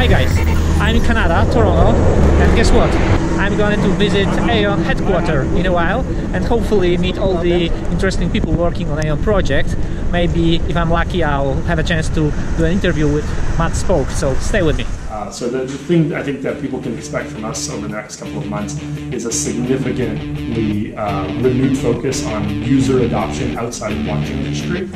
Hi guys, I'm in Canada, Toronto, and guess what? I'm going to visit Aion headquarters in a while and hopefully meet all the interesting people working on Aion project. Maybe if I'm lucky, I'll have a chance to do an interview with Matt Spoke, so stay with me. So the thing I think that people can expect from us over the next couple of months is a significantly renewed focus on user adoption outside of the blockchain industry.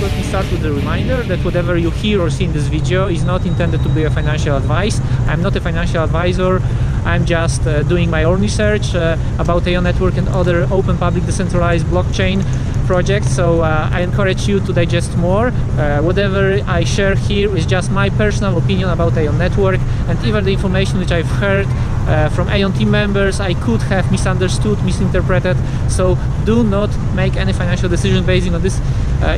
Let me start with a reminder that whatever you hear or see in this video is not intended to be a financial advice. I'm not a financial advisor. I'm just doing my own research about Aion Network and other open, public, decentralized blockchain projects. So I encourage you to digest more. Whatever I share here is just my personal opinion about Aion Network, and even the information which I've heard from Aion team members, I could have misunderstood, misinterpreted. So do not make any financial decision based on this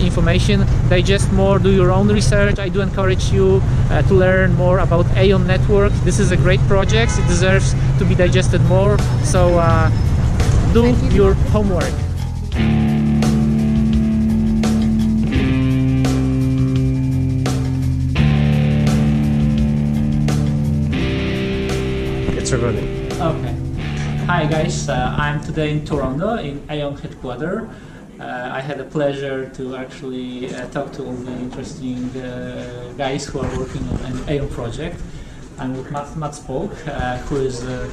information. Digest more, do your own research. I do encourage you to learn more about Aion Network. This is a great project. It deserves to be digested more. So do your homework. It's recording. Okay. Hi guys, I'm today in Toronto in Aion headquarters. I had the pleasure to actually talk to all the interesting guys who are working on an Aion project. I'm with Matt Spoke, who is the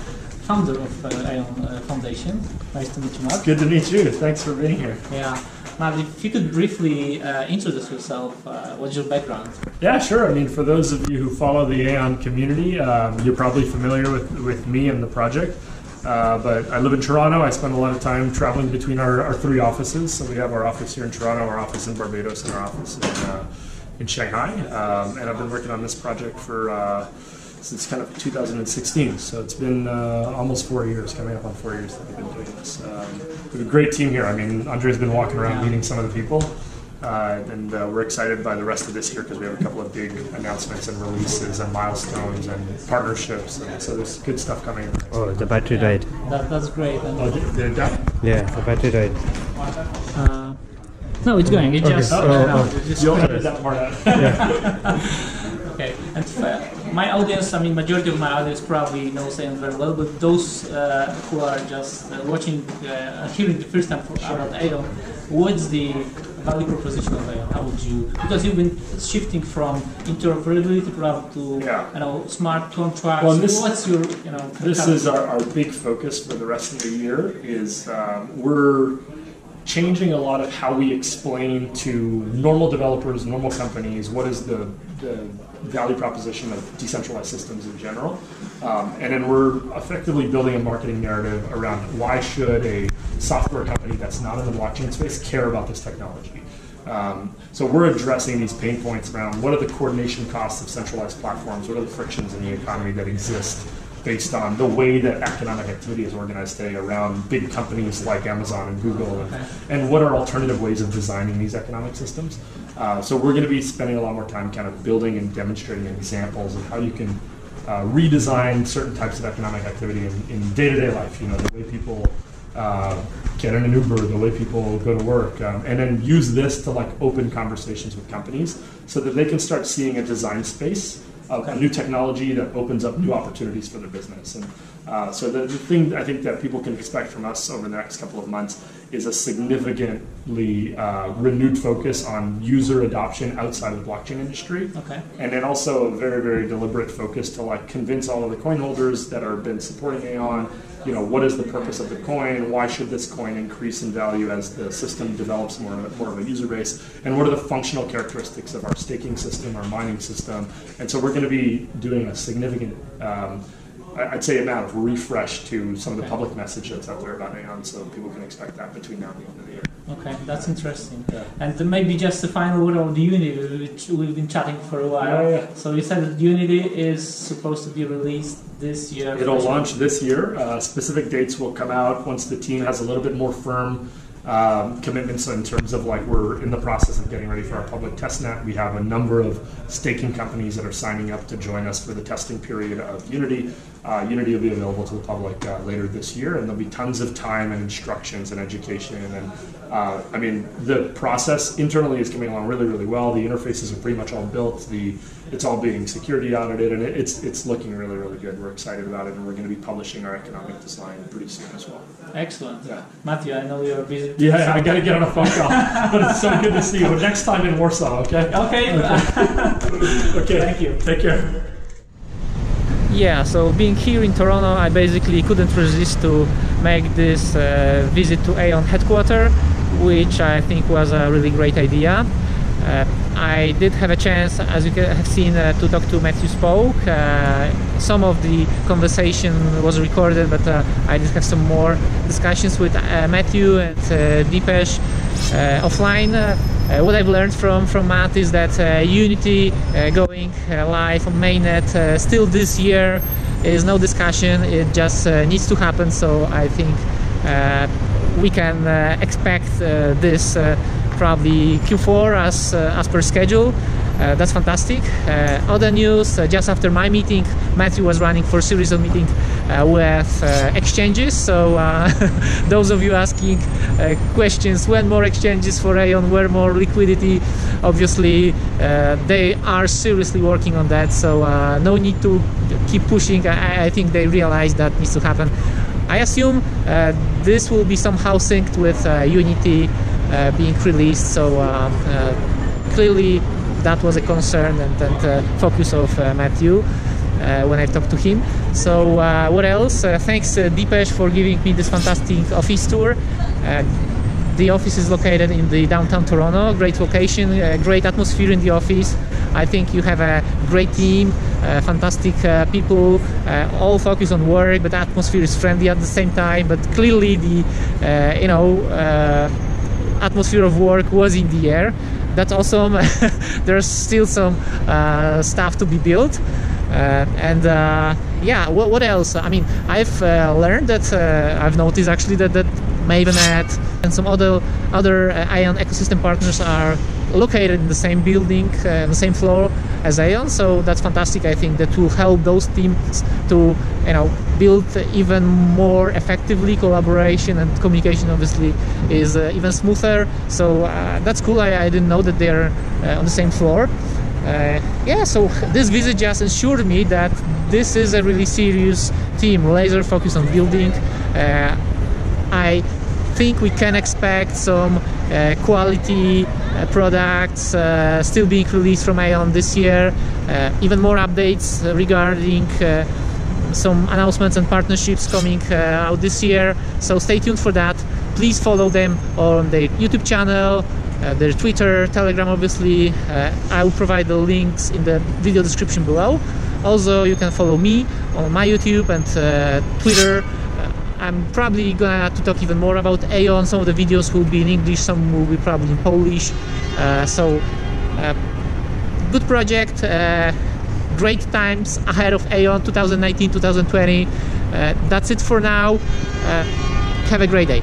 founder of Aion Foundation. Nice to meet you, Matt. Good to meet you. Thanks for being here. Yeah. Matt, if you could briefly introduce yourself, what's your background? Yeah, sure. I mean, for those of you who follow the Aion community, you're probably familiar with me and the project. But I live in Toronto. I spend a lot of time traveling between our three offices. So we have our office here in Toronto, our office in Barbados, and our office in Shanghai. And I've been working on this project for since kind of 2016. So it's been almost 4 years, coming up on 4 years that we've been doing this. We have a great team here. I mean, Andrzej's been walking around meeting some of the people. And we're excited by the rest of this year because we have a couple of big announcements and releases and milestones and partnerships. And so there's good stuff coming. Oh, the battery died. That's great. Oh, did it die? Yeah, the battery died. No, it's going. It just. You'll edit that part out. Yeah. Okay, and my audience, I mean, majority of my audience probably knows Aion very well, but those who are just watching, hearing the first time about Aion, what's the value proposition of Aion? How would you, because you've been shifting from interoperability to you know, smart contracts. Well, what's your, this is our big focus for the rest of the year. Is we're changing a lot of how we explain to normal developers, normal companies, what is the value proposition of decentralized systems in general. And then we're effectively building a marketing narrative around why should a software company that's not in the blockchain space care about this technology. So we're addressing these pain points around what are the coordination costs of centralized platforms, what are the frictions in the economy that exist based on the way that economic activity is organized today around big companies like Amazon and Google, and what are alternative ways of designing these economic systems. So we're going to be spending a lot more time kind of building and demonstrating examples of how you can redesign certain types of economic activity in day-to-day life, you know, the way people get in an Uber, the way people go to work, and then use this to like open conversations with companies so that they can start seeing a design space of a new technology that opens up new opportunities for their business. And so the thing I think that people can expect from us over the next couple of months is a significantly renewed focus on user adoption outside of the blockchain industry. And then also a very, very deliberate focus to like convince all of the coin holders that have been supporting Aion, you know, what is the purpose of the coin? Why should this coin increase in value as the system develops more of a user base? And what are the functional characteristics of our staking system, our mining system? And so we're going to be doing a significant, I'd say, amount of refresh to some of the public message that's out there about Aion, so people can expect that between now and the end of the year. Okay, that's interesting. Yeah. And maybe just a final word on the Unity, which we've been chatting for a while. Yeah. So you said that Unity is supposed to be released this year. It'll launch this year. Specific dates will come out once the team has a little bit more firm commitments in terms of, like, we're in the process of getting ready for our public testnet. We have a number of staking companies that are signing up to join us for the testing period of Unity. Unity will be available to the public later this year, and there'll be tons of time and instructions and education. And I mean, the process internally is coming along really, really well. The interfaces are pretty much all built. It's all being security audited, and it's looking really, really good. We're excited about it, and we're going to be publishing our economic design pretty soon as well. Excellent. Yeah. Matthew, I know you're busy. Yeah, I got to get on a phone call, but it's so good to see you. Next time in Warsaw, okay? Okay. Okay. Thank you. Take care. Yeah, so being here in Toronto, I basically couldn't resist to make this visit to Aion headquarters, which I think was a really great idea. I did have a chance, as you have seen, to talk to Matthew Spoke. Some of the conversation was recorded, but I did have some more discussions with Matthew and Dipesh offline. What I've learned from Matt is that Unity going live on mainnet still this year is no discussion. It just needs to happen. So I think we can expect this probably Q4 as per schedule. That's fantastic. Other news, just after my meeting, Matthew was running for a series of meetings with exchanges. So those of you asking questions, when more exchanges for Aion, where more liquidity, obviously they are seriously working on that. So no need to keep pushing. I think they realize that needs to happen. I assume this will be somehow synced with Unity being released. So clearly that was a concern and focus of Matthew when I talked to him. So what else? Thanks Dipesh for giving me this fantastic office tour. The office is located in the downtown Toronto. Great location, great atmosphere in the office. I think you have a great team, fantastic people, all focus on work, but the atmosphere is friendly at the same time. But clearly the atmosphere of work was in the air. That's awesome. There's still some stuff to be built. Yeah, what else? I mean, I've learned that I've noticed actually that Mavennet and some other Aion ecosystem partners are located in the same building, the same floor as Aion. So that's fantastic. I think that will help those teams to build even more effectively. Collaboration and communication obviously is even smoother. So that's cool. I didn't know that they're on the same floor. Yeah, so this visit just assured me that this is a really serious team, laser focused on building. I think we can expect some quality products still being released from Aion this year, even more updates regarding some announcements and partnerships coming out this year. So stay tuned for that. Please follow them on their YouTube channel, their Twitter, Telegram obviously. I will provide the links in the video description below. Also, you can follow me on my YouTube and Twitter. I'm probably gonna to talk even more about Aion. Some of the videos will be in English, some will be probably in Polish. Good project, great times ahead of Aion 2019-2020. That's it for now. Have a great day.